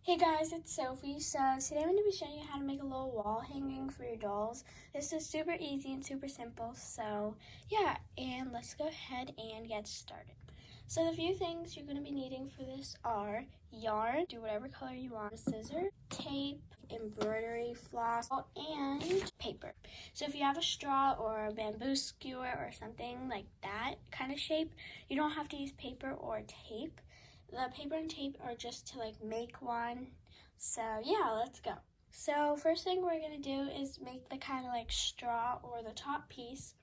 Hey guys, it's Sophie. So today I'm going to be showing you how to make a little wall hanging for your dolls. This is super easy and super simple. So yeah, and let's go ahead and get started. So the few things you're going to be needing for this are yarn, do whatever color you want, scissors, tape, embroidery, floss, and paper. So if you have a straw or a bamboo skewer or something like that kind of shape, you don't have to use paper or tape. The paper and tape are just to make one. So yeah, let's go. So first thing we're gonna do is make the kind of straw or the top piece.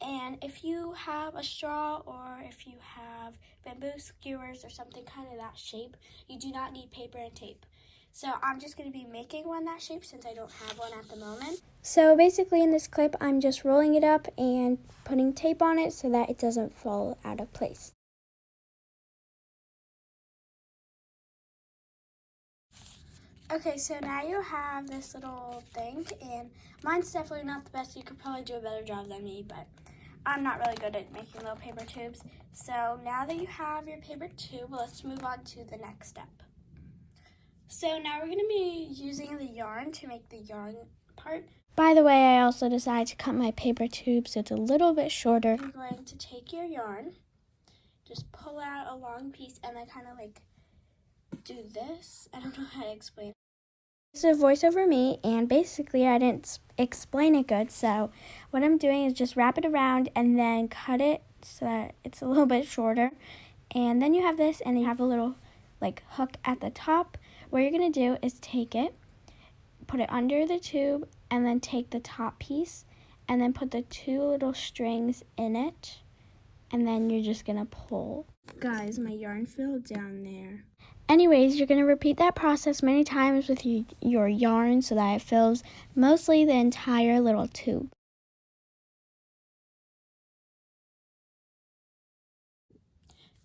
And if you have a straw or if you have bamboo skewers or something kind of that shape, you do not need paper and tape. So I'm just going to be making one that shape since I don't have one at the moment. So basically in this clip, I'm just rolling it up and putting tape on it so that it doesn't fall out of place. Okay, so now you have this little thing, and mine's definitely not the best. You could probably do a better job than me, but I'm not really good at making little paper tubes. So now that you have your paper tube, let's move on to the next step. So now we're going to be using the yarn to make the yarn part. By the way, I also decided to cut my paper tube so it's a little bit shorter. You're going to take your yarn, just pull out a long piece, and then kind of do this. I don't know how to explain it. This is a voice over me, and basically I didn't explain it good, so what I'm doing is just wrap it around and then cut it so that it's a little bit shorter. And then you have this, and you have a little hook at the top. What you're going to do is take it, put it under the tube, and then take the top piece, and then put the two little strings in it, and then you're just going to pull. Guys, my yarn fell down there. Anyways, you're going to repeat that process many times with your yarn so that it fills mostly the entire little tube.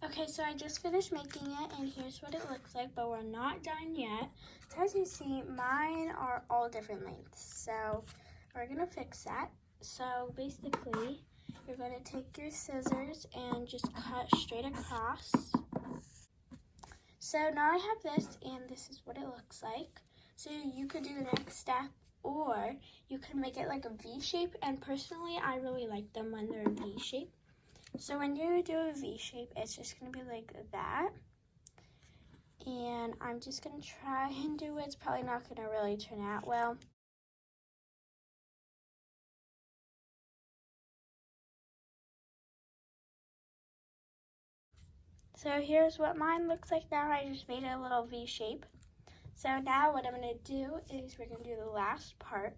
Okay, so I just finished making it, and here's what it looks like, but we're not done yet. So as you see, mine are all different lengths, so we're going to fix that. So basically, you're going to take your scissors and just cut straight across. So now I have this, and this is what it looks like. So you could do the next step, or you could make it like a V shape, and personally I really like them when they're V shape. So when you do a V shape, it's just going to be like that. And I'm just going to try and do it. It's probably not going to really turn out well. So here's what mine looks like now. I just made a little V shape. So now what I'm going to do is we're going to do the last part.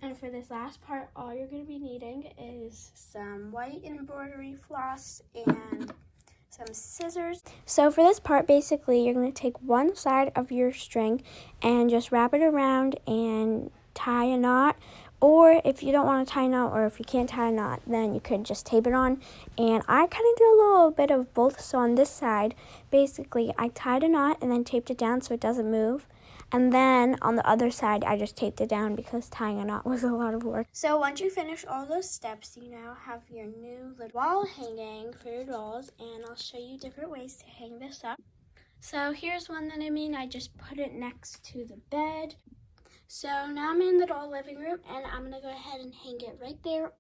And for this last part, all you're going to be needing is some white embroidery floss and some scissors. So for this part, basically, you're going to take one side of your string and just wrap it around and tie a knot. Or if you don't want to tie a knot, or if you can't tie a knot, then you could just tape it on. And I kind of did a little bit of both. So on this side, basically, I tied a knot and then taped it down so it doesn't move. And then on the other side, I just taped it down because tying a knot was a lot of work. So once you finish all those steps, you now have your new little wall hanging for your dolls, and I'll show you different ways to hang this up. So here's one that I just put it next to the bed. So now I'm in the doll living room, and I'm gonna go ahead and hang it right there.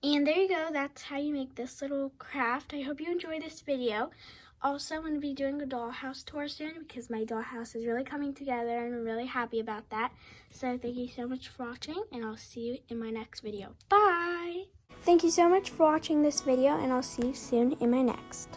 And there you go, that's how you make this little craft. I hope you enjoyed this video. Also, I'm going to be doing a dollhouse tour soon because my dollhouse is really coming together and I'm really happy about that. So thank you so much for watching, and I'll see you in my next video. Bye! Thank you so much for watching this video, and I'll see you soon in my next.